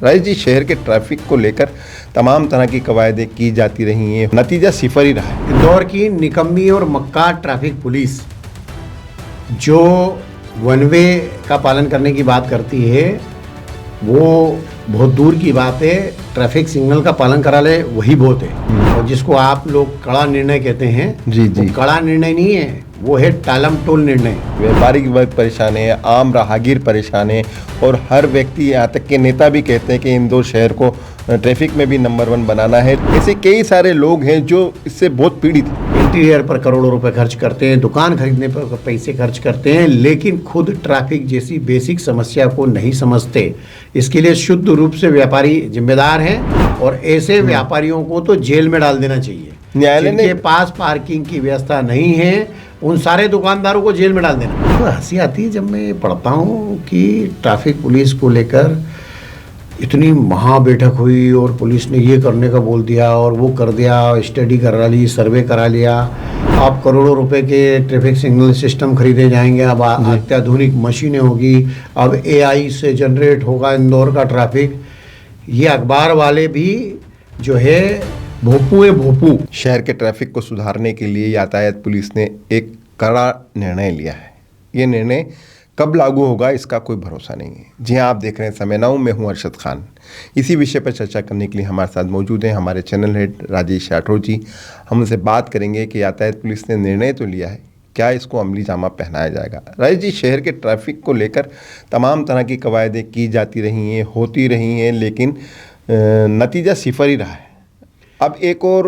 राजेश जी, शहर के ट्रैफिक को लेकर तमाम तरह की कवायदें की जाती रही हैं, नतीजा सिफर ही रहा है। इंदौर की निकम्मी और मक्कार ट्रैफिक पुलिस जो वन वे का पालन करने की बात करती है वो बहुत दूर की बात है। ट्रैफिक सिग्नल का पालन करा ले वही बहुत है। और जिसको आप लोग कड़ा निर्णय कहते हैं, जी जी, वो कड़ा निर्णय नहीं है, वो है टालम टोल निर्णय। व्यापारिक वर्ग परेशान है, आम राहगीर परेशान है और हर व्यक्ति, यहाँ तक के नेता भी कहते हैं कि इंदौर शहर को ट्रैफिक में भी नंबर 1 बनाना है। ऐसे कई सारे लोग हैं जो इससे बहुत पीड़ित हैं। इंटीरियर पर करोड़ों रुपए खर्च करते हैं, दुकान खरीदने पर पैसे खर्च करते हैं, लेकिन खुद ट्रैफिक जैसी बेसिक समस्या को नहीं समझते। इसके लिए शुद्ध रूप से व्यापारी जिम्मेदार हैं और ऐसे व्यापारियों को तो जेल में डाल देना चाहिए। न्यायालय ने जिनके पास पार्किंग की व्यवस्था नहीं है उन सारे दुकानदारों को जेल में डाल देना। तो हंसी आती है जब मैं पढ़ता हूँ कि ट्रैफिक पुलिस को लेकर इतनी महा बैठक हुई और पुलिस ने ये करने का बोल दिया और वो कर दिया, स्टडी करा ली, सर्वे करा लिया। अब करोड़ों रुपए के ट्रैफिक सिग्नल सिस्टम खरीदे जाएंगे, अब अत्याधुनिक मशीनें होगी, अब एआई से जनरेट होगा इंदौर का ट्रैफिक। ये अखबार वाले भी जो है भोपू है, भोपू। शहर के ट्रैफिक को सुधारने के लिए यातायात पुलिस ने एक कड़ा निर्णय लिया है। ये निर्णय कब लागू होगा इसका कोई भरोसा नहीं है। जी हाँ, आप देख रहे हैं समय नाउ, मैं हूँ अरशद खान। इसी विषय पर चर्चा करने के लिए हमारे साथ मौजूद हैं हमारे चैनल हेड राजेश राठौर जी। हम उनसे बात करेंगे कि यातायात पुलिस ने निर्णय तो लिया है, क्या इसको अमली जामा पहनाया जाएगा। राजेश जी, शहर के ट्रैफिक को लेकर तमाम तरह की कवायदें की जाती रही हैं, होती रही हैं, लेकिन नतीजा सिफर ही रहा है। अब एक और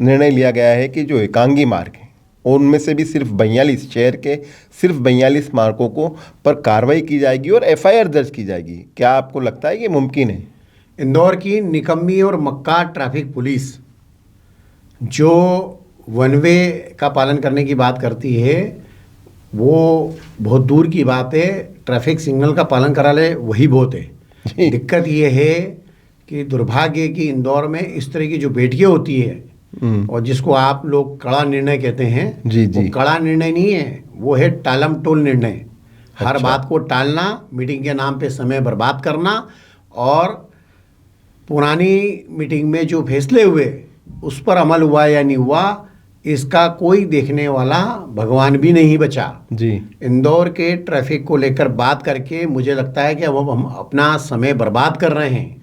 निर्णय लिया गया है कि जो एकांगी मार्ग हैं उनमें से भी सिर्फ 42 शहर के सिर्फ 42 मार्गों को पर कार्रवाई की जाएगी और एफआईआर दर्ज की जाएगी। क्या आपको लगता है कि मुमकिन है? इंदौर की निकम्मी और मक्कार ट्रैफिक पुलिस जो वन वे का पालन करने की बात करती है वो बहुत दूर की बात है। ट्रैफिक सिग्नल का पालन करा ले वही बहुत है। दिक्कत ये है कि दुर्भाग्य की इंदौर में इस तरह की जो बैठकें होती है और जिसको आप लोग कड़ा निर्णय कहते हैं, जी जी, वो कड़ा निर्णय नहीं है, वो है टालम टोल निर्णय। हर बात को टालना, मीटिंग के नाम पे समय बर्बाद करना और पुरानी मीटिंग में जो फैसले हुए उस पर अमल हुआ या नहीं हुआ इसका कोई देखने वाला भगवान भी नहीं बचा। जी, इंदौर के ट्रैफिक को लेकर बात करके मुझे लगता है कि अब हम अपना समय बर्बाद कर रहे हैं,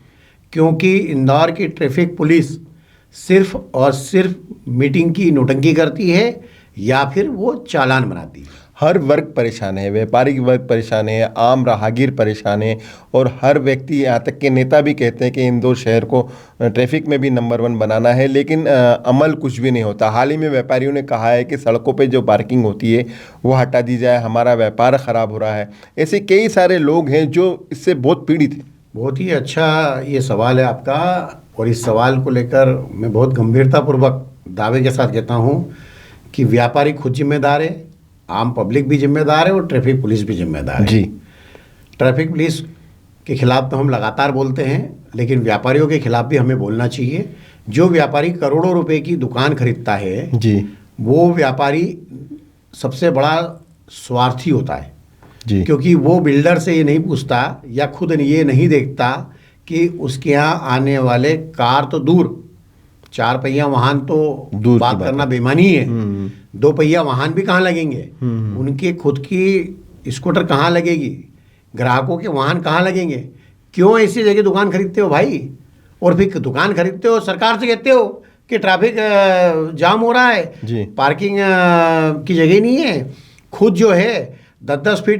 क्योंकि इंदौर की ट्रैफिक पुलिस सिर्फ और सिर्फ मीटिंग की नोटंकी करती है या फिर वो चालान बनाती है। हर वर्ग परेशान है, व्यापारिक वर्ग परेशान है, आम राहगीर परेशान है और हर व्यक्ति, यहाँ तक के नेता भी कहते हैं कि इंदौर शहर को ट्रैफिक में भी नंबर 1 बनाना है, लेकिन अमल कुछ भी नहीं होता। हाल ही में व्यापारियों ने कहा है कि सड़कों पे जो पार्किंग होती है वो हटा दी जाए, हमारा व्यापार ख़राब हो रहा है। ऐसे कई सारे लोग हैं जो इससे बहुत पीड़ित हैं। बहुत ही अच्छा ये सवाल है आपका और इस सवाल को लेकर मैं बहुत गंभीरतापूर्वक दावे के साथ कहता हूँ कि व्यापारी खुद जिम्मेदार है, आम पब्लिक भी जिम्मेदार है और ट्रैफिक पुलिस भी जिम्मेदार है। जी, ट्रैफिक पुलिस के खिलाफ तो हम लगातार बोलते हैं, लेकिन व्यापारियों के खिलाफ भी हमें बोलना चाहिए। जो व्यापारी करोड़ों रुपए की दुकान खरीदता है जी, वो व्यापारी सबसे बड़ा स्वार्थी होता है जी, क्योंकि वो बिल्डर से ये नहीं पूछता या खुद ये नहीं देखता कि उसके यहाँ आने वाले कार तो दूर, 4 पहिया वाहन तो दूर बात करना बेईमानी है, 2 पहिया वाहन भी कहाँ लगेंगे, उनके खुद की स्कूटर कहाँ लगेगी, ग्राहकों के वाहन कहाँ लगेंगे। क्यों ऐसी जगह दुकान खरीदते हो भाई? और फिर दुकान खरीदते हो, सरकार से कहते हो कि ट्रैफिक जाम हो रहा है, जी, पार्किंग की जगह नहीं है। खुद जो है 10-10 फीट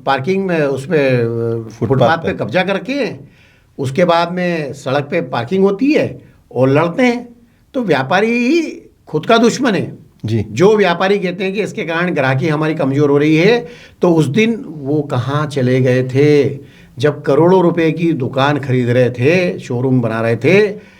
पार्किंग में उस पर फुटपाथ पे कब्जा करके उसके बाद में सड़क पे पार्किंग होती है और लड़ते हैं। तो व्यापारी ही खुद का दुश्मन है। जी, जो व्यापारी कहते हैं कि इसके कारण ग्राहकी हमारी कमज़ोर हो रही है, तो उस दिन वो कहाँ चले गए थे जब करोड़ों रुपए की दुकान खरीद रहे थे, शोरूम बना रहे थे,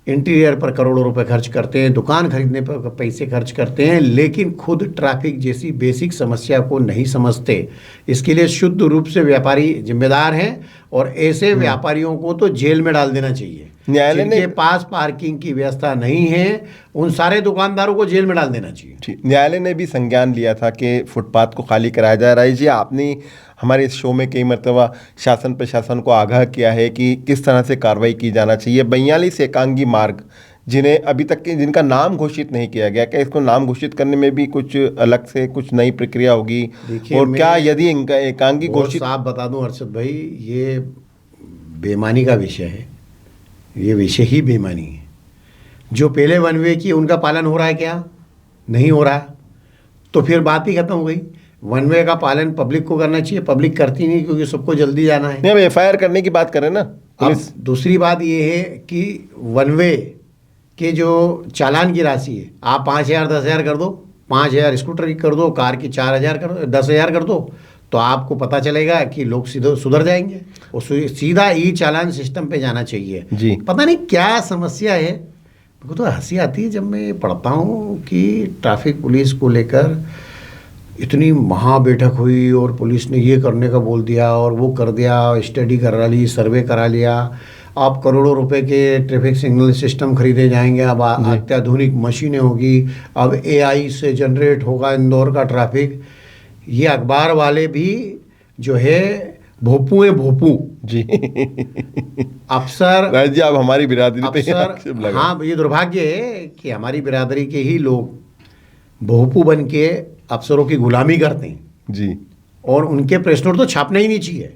इंटीरियर पर करोड़ों रुपए खर्च करते हैं, दुकान खरीदने पर पैसे खर्च करते हैं, लेकिन खुद ट्रैफिक जैसी बेसिक समस्या को नहीं समझते। इसके लिए शुद्ध रूप से व्यापारी जिम्मेदार हैं और ऐसे व्यापारियों को तो जेल में डाल देना चाहिए। न्यायालय ने जिनके पास पार्किंग की व्यवस्था नहीं है उन सारे दुकानदारों को जेल में डाल देना चाहिए। न्यायालय ने भी संज्ञान लिया था कि फुटपाथ को खाली कराया जाए। राय जी, आपने हमारे इस शो में कई मरतबा शासन प्रशासन को आगाह किया है कि किस तरह से कार्रवाई की जाना चाहिए। 42 एकांगी मार्ग जिन्हें अभी तक जिनका नाम घोषित नहीं किया गया, क्या इसको नाम घोषित करने में भी कुछ अलग से कुछ नई प्रक्रिया होगी? और क्या यदि इनका एकांगी घोषित, साफ बता दूं हर्षद भाई, ये बेईमानी का विषय है, ये विषय ही बेईमानी है। जो पहले वन वे की उनका पालन हो रहा है क्या? नहीं हो रहा है, तो फिर बात ही खत्म हो गई। वन वे का पालन पब्लिक को करना चाहिए, पब्लिक करती नहीं क्योंकि सबको जल्दी जाना है। नहीं, हम एफआईआर करने की बात करें ना। अब दूसरी बात ये है कि वन वे के जो चालान की राशि है, आप 5,000 10,000 कर दो, 5,000 स्कूटर की कर दो, कार की 4,000 कर दो, 10,000 कर दो, तो आपको पता चलेगा कि लोग सीधे सुधर जाएंगे और सीधा ई चालान सिस्टम पे जाना चाहिए जी। पता नहीं क्या समस्या है। मेरे को तो हंसी आती है जब मैं पढ़ता हूँ कि ट्रैफिक पुलिस को लेकर इतनी महा बैठक हुई और पुलिस ने ये करने का बोल दिया और वो कर दिया, स्टडी करा ली, सर्वे करा लिया, अब करोड़ों रुपए के ट्रैफिक सिग्नल सिस्टम खरीदे जाएंगे, अब अत्याधुनिक मशीनें होगी, अब एआई से जनरेट होगा इंदौर का ट्रैफिक। ये अखबार वाले भी जो है भोपू है, भोपू जी। अफसर राज जी, आप हमारी बिरादरी पे अफसर, हाँ, ये दुर्भाग्य है कि हमारी बिरादरी के ही लोग भोपू बन के अफसरों की गुलामी करते हैं जी। और उनके प्रेस नोट तो छापना ही नहीं चाहिए।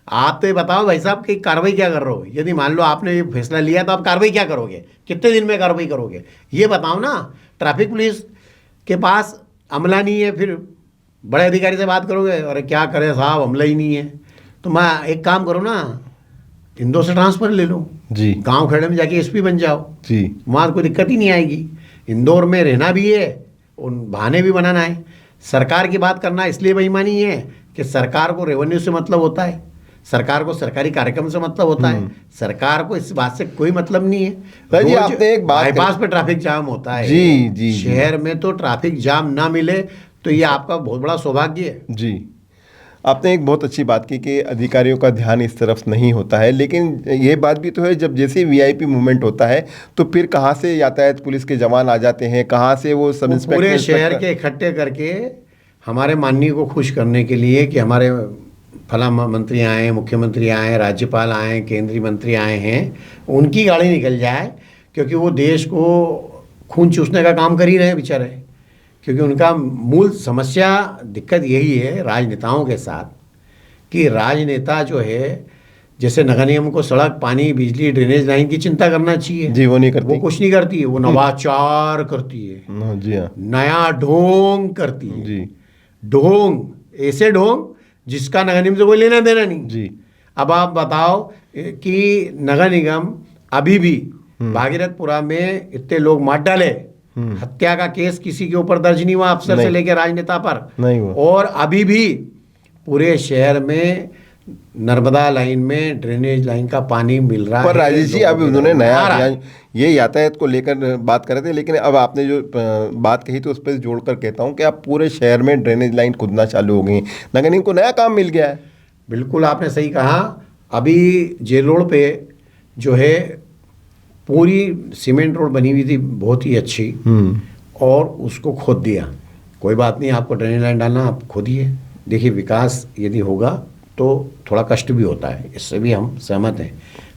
आप तो ये बताओ भाई साहब कि कार्रवाई क्या कर रहे हो? यदि मान लो आपने ये फैसला लिया तो आप कार्रवाई क्या करोगे? कितने दिन में कार्रवाई करोगे? ये बताओ ना। ट्रैफिक पुलिस के पास अमला नहीं है, फिर बड़े अधिकारी से बात करोगे, अरे क्या करें साहब, अमला ही नहीं है। तो मैं एक काम करो ना, इंदौर से ट्रांसफर ले लो जी, गांव खेड़े में जाके एसपी बन जाओ जी। वहाँ कोई दिक्कत ही नहीं आएगी। इंदौर में रहना भी है, उन बहाने भी बनाना है। सरकार की बात करना इसलिए बेईमानी है कि सरकार को रेवेन्यू से मतलब होता है, सरकार को सरकारी कार्यक्रम से मतलब होता है, सरकार को इस बात से कोई मतलब नहीं है। जी, आपने एक बात बाईपास पे ट्रैफिक जाम होता है जी, जी, शहर में, तो ट्रैफिक जाम ना मिले तो ये आपका बहुत बड़ा सौभाग्य है। जी, आपने एक बहुत अच्छी बात की कि अधिकारियों का ध्यान इस तरफ नहीं होता है, लेकिन ये बात भी तो है जब जैसे वीआईपी मूवमेंट होता है तो फिर कहाँ से यातायात पुलिस के जवान आ जाते हैं, कहाँ से वो सब इंस्पेक्टर पूरे शहर के इकट्ठे करके हमारे माननीय को खुश करने के लिए कि हमारे फला मंत्री आए हैं, मुख्यमंत्री आए हैं, राज्यपाल आए हैं, केंद्रीय मंत्री आए हैं, उनकी गाड़ी निकल जाए, क्योंकि वो देश को खून चूसने का काम कर ही रहे हैं बेचारे। क्योंकि उनका मूल समस्या दिक्कत यही है राजनेताओं के साथ कि राजनेता जो है, जैसे नगर निगम को सड़क, पानी, बिजली, ड्रेनेज लाइन की चिंता करना चाहिए जी, वो नहीं करती, वो कुछ नहीं करती है। वो नवाचार करती है जी, हाँ, नया ढोंग करती है जी, ढोंग, ऐसे ढोंग जिसका नगर निगम से कोई लेना देना नहीं जी। अब आप बताओ कि नगर निगम अभी भी भागीरथपुरा में इतने लोग मार डाले, हत्या का केस किसी के ऊपर दर्ज नहीं हुआ, अफसर से लेकर राजनेता पर नहीं हुआ, और अभी भी पूरे शहर में नर्मदा लाइन में ड्रेनेज लाइन का पानी मिल रहा है। पर राजेश जी, अब उन्होंने नया अभियान, ये यातायात को लेकर बात कर रहे थे, लेकिन अब आपने जो बात कही तो उस पर जोड़कर कहता हूँ कि अब पूरे शहर में ड्रेनेज लाइन खुदना चालू हो गई, नगर निगम को नया काम मिल गया है। बिल्कुल आपने सही कहा। अभी जेल रोड पे जो है पूरी सीमेंट रोड बनी हुई थी, बहुत ही अच्छी, और उसको खोद दिया। कोई बात नहीं, आपको ड्रेनेज लाइन डालना आप खोदिए। देखिए, विकास यदि होगा तो थोड़ा कष्ट भी होता है, इससे भी हम सहमत हैं,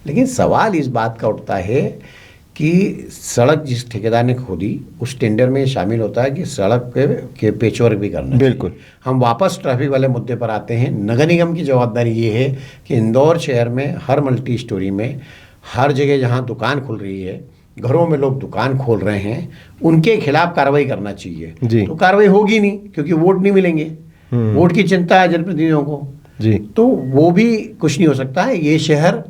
लेकिन सवाल इस बात का उठता है कि सड़क जिस ठेकेदार ने खोदी उस टेंडर में शामिल होता है कि सड़क के पेचवर्क भी करना चाहिए। बिल्कुल। हम वापस ट्रैफिक वाले मुद्दे पर आते हैं। नगर निगम की जवाबदारी ये है कि इंदौर शहर में हर मल्टी स्टोरी में, हर जगह जहाँ दुकान खुल रही है, घरों में लोग दुकान खोल रहे हैं, उनके खिलाफ कार्रवाई करना चाहिए जी। तो कार्रवाई होगी नहीं, क्योंकि वोट नहीं मिलेंगे, वोट की चिंता है जनप्रतिनिधियों को जी, तो वो भी कुछ नहीं हो सकता है। ये शहर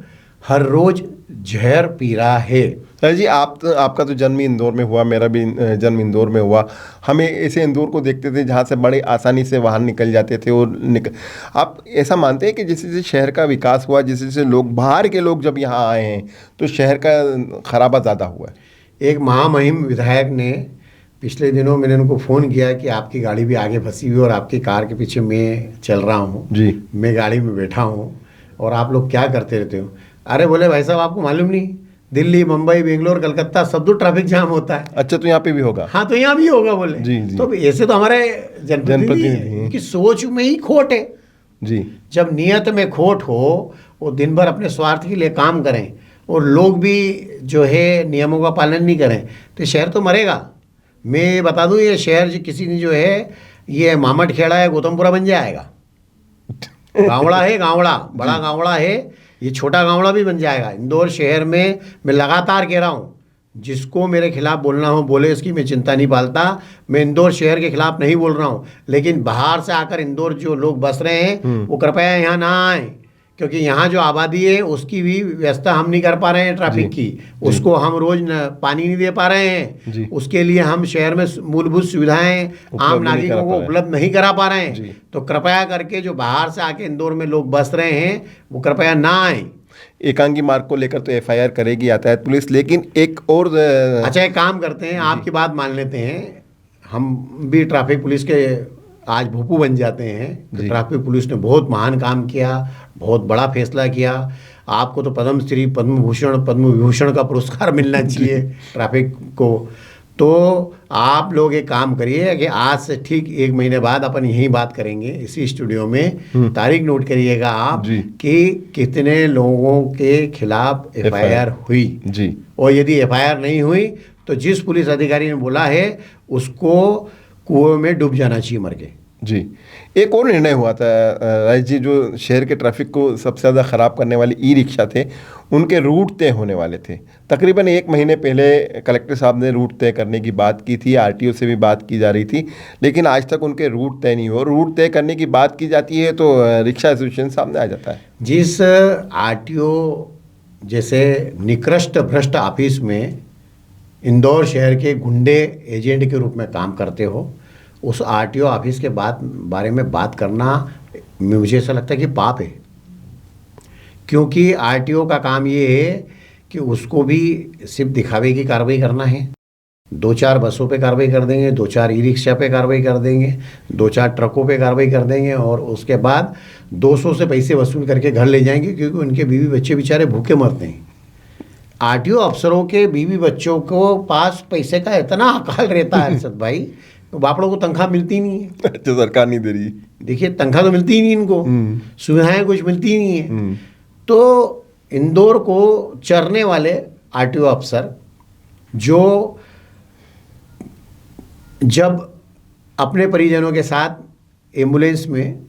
हर रोज जहर पी रहा है। जी, आपका तो जन्म इंदौर में हुआ, मेरा भी जन्म इंदौर में हुआ। हमें ऐसे इंदौर को देखते थे जहाँ से बड़े आसानी से वाहन निकल जाते थे और आप ऐसा मानते हैं कि जैसे जैसे शहर का विकास हुआ, जैसे जैसे लोग, बाहर के लोग जब यहाँ आए हैं तो शहर का खराबा ज़्यादा हुआ है? एक महामहिम विधायक ने पिछले दिनों, मैंने उनको फ़ोन किया कि आपकी गाड़ी भी आगे फंसी हुई और आपकी कार के पीछे मैं चल रहा हूँ जी, मैं गाड़ी में बैठा हूँ और आप लोग क्या करते रहते हो? अरे बोले भाई साहब, आपको मालूम नहीं, दिल्ली, मुंबई, बेंगलोर, कलकत्ता सब तो ट्रैफिक जाम होता है। अच्छा, तो यहाँ पे भी होगा? हाँ, तो यहाँ भी होगा बोले। जी, जी। तो ऐसे तो हमारे जनप्रतिनिधि हैं, उनकी सोच में ही खोट है। जी जब नियत में खोट हो, वो दिन भर अपने स्वार्थ के लिए काम करें और लोग भी जो है नियमों का पालन नहीं करें, तो शहर तो मरेगा। मैं बता दूं, ये शहर जो किसी ने जो है, ये मामट खेड़ा है, गौतमपुरा बन जाएगा। गावड़ा है, गावड़ा बड़ा गावड़ा है, ये छोटा गावड़ा भी बन जाएगा। इंदौर शहर में मैं लगातार कह रहा हूँ, जिसको मेरे खिलाफ बोलना हो बोले, इसकी मैं चिंता नहीं पालता। मैं इंदौर शहर के खिलाफ नहीं बोल रहा हूँ, लेकिन बाहर से आकर इंदौर जो लोग बस रहे हैं वो कृपया यहाँ ना आए, क्योंकि यहाँ जो आबादी है उसकी भी व्यवस्था हम नहीं कर पा रहे हैं ट्रैफिक की। उसको हम रोज पानी नहीं दे पा रहे हैं, उसके लिए हम शहर में मूलभूत सुविधाएं आम नागरिकों को उपलब्ध नहीं करा पा रहे हैं। तो कृपया करके जो बाहर से आके इंदौर में लोग बस रहे हैं वो कृपया ना आए। एकांगी मार्ग को लेकर तो एफआईआर करेगी यातायात पुलिस, लेकिन एक और अच्छा एक काम करते हैं, आपकी बात मान लेते हैं, हम भी ट्रैफिक पुलिस के आज भूपू बन जाते हैं। ट्रैफिक पुलिस ने बहुत महान काम किया, बहुत बड़ा फैसला किया। आपको तो पद्म श्री, पद्म भूषण, पद्म विभूषण का पुरस्कार मिलना चाहिए ट्रैफिक को। तो आप लोग एक काम करिए कि आज से ठीक 1 महीने बाद अपन यही बात करेंगे इसी स्टूडियो में। तारीख नोट करिएगा आप कि कितने लोगों के खिलाफ एफआईआर हुई जी, और यदि एफआईआर नहीं हुई तो जिस पुलिस अधिकारी ने बोला है उसको कुएं में डूब जाना चाहिए मर के। जी एक और निर्णय हुआ था राज जी, जो शहर के ट्रैफिक को सबसे ज़्यादा ख़राब करने वाले ई रिक्शा थे, उनके रूट तय होने वाले थे। तकरीबन 1 महीने पहले कलेक्टर साहब ने रूट तय करने की बात की थी, आरटीओ से भी बात की जा रही थी, लेकिन आज तक उनके रूट तय नहीं हुए। रूट तय करने की बात की जाती है तो रिक्शा एसोसिएशन सामने आ जाता है। जिस आरटीओ जैसे निकृष्ट भ्रष्ट ऑफिस में इंदौर शहर के गुंडे एजेंट के रूप में काम करते हो, उस आरटीओ ऑफिस के बारे में बात करना मुझे ऐसा लगता है कि पाप है। क्योंकि आरटीओ का काम ये है कि उसको भी सिर्फ दिखावे की कार्रवाई करना है। 2-4 बसों पे कार्रवाई कर देंगे, 2-4 ई रिक्शा पे कार्रवाई कर देंगे, 2-4 ट्रकों पे कार्रवाई कर देंगे, और उसके बाद 200 से पैसे वसूल करके घर ले जाएंगे, क्योंकि उनके बीवी बच्चे बेचारे भूखे मरते हैं। आरटीओ अफसरों के बीवी बच्चों को पास पैसे का इतना अकाल रहता है अरशद भाई, तो बापड़ों को तनख्वाह मिलती नहीं है। तो सरकार नहीं दे रही। देखिए तनख्वाह तो मिलती ही नहीं इनको, सुविधाएं कुछ मिलती ही नहीं है। तो इंदौर को चरने वाले आरटीओ अफसर जो जब अपने परिजनों के साथ एम्बुलेंस में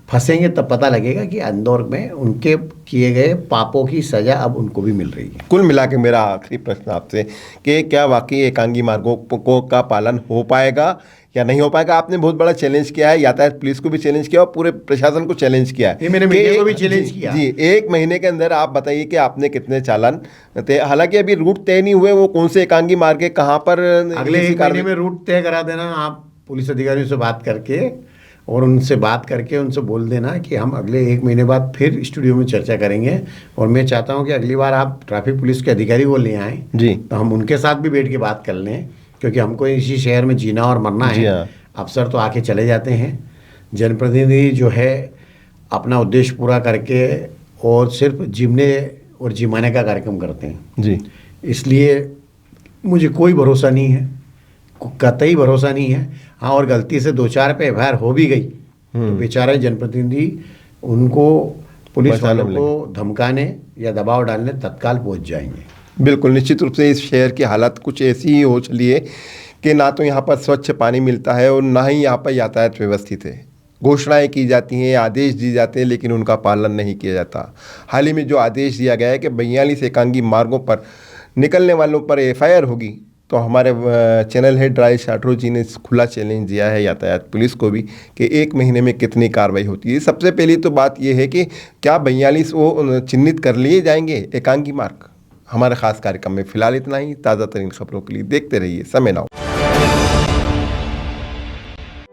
फंसेंगे तब पता लगेगा कि इंदौर में उनके किए गए पापों की सजा अब उनको भी मिल रही है। कुल मिला के मेरा आखिरी प्रश्न आपसे कि क्या वाकई एकांगी मार्गों को का पालन हो पाएगा या नहीं हो पाएगा? आपने बहुत बड़ा चैलेंज किया है, यातायात पुलिस को भी चैलेंज किया और पूरे प्रशासन को चैलेंज किया है। ये मैंने मीडिया को भी चैलेंज किया। जी 1 महीने के अंदर आप बताइए कि आपने कितने चालान तय, हालांकि अभी रूट तय नहीं हुए, वो कौन से एकांगी मार्ग है, कहाँ पर अगले 1 महीने में रूट तय करा देना आप पुलिस अधिकारियों से बात करके, और उनसे बात करके उनसे बोल देना कि हम अगले 1 महीने बाद फिर स्टूडियो में चर्चा करेंगे। और मैं चाहता हूं कि अगली बार आप ट्रैफिक पुलिस के अधिकारी को ले आएँ जी, तो हम उनके साथ भी बैठ के बात कर लें, क्योंकि हमको इसी शहर में जीना और मरना है। अफसर तो आके चले जाते हैं, जनप्रतिनिधि जो है अपना उद्देश्य पूरा करके और सिर्फ जिमने और जिमाने का कार्यक्रम करते हैं जी। इसलिए मुझे कोई भरोसा नहीं है, कतई भरोसा नहीं है। हाँ, और गलती से 2-4 पे एफआईआर हो भी गई तो बेचारे जनप्रतिनिधि उनको पुलिस वालों को धमकाने या दबाव डालने तत्काल पहुंच जाएंगे। बिल्कुल, निश्चित रूप से इस शहर की हालत कुछ ऐसी ही हो चली है कि ना तो यहाँ पर स्वच्छ पानी मिलता है और ना ही यहाँ पर यातायात व्यवस्थित है। घोषणाएं की जाती हैं, आदेश दिए जाते हैं, लेकिन उनका पालन नहीं किया जाता। हाल ही में जो आदेश दिया गया है कि 42 एकांगी मार्गों पर निकलने वालों पर एफआईआर होगी, तो हमारे चैनल हेड राजेश राठौर जी ने खुला चैलेंज दिया है यातायात पुलिस को भी कि 1 महीने में कितनी कार्रवाई होती है। सबसे पहली तो बात यह है कि क्या 42 वो चिन्हित कर लिए जाएंगे एकांगी मार्ग? हमारे खास कार्यक्रम में फिलहाल इतना ही। ताज़ा तरीन खबरों के लिए देखते रहिए समय नाउ।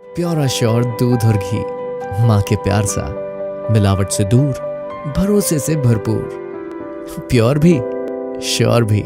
प्योर एश्योर दूध और घी, माँ के प्यार सा, मिलावट से दूर, भरोसे से भरपूर, प्योर भी श्योर भी।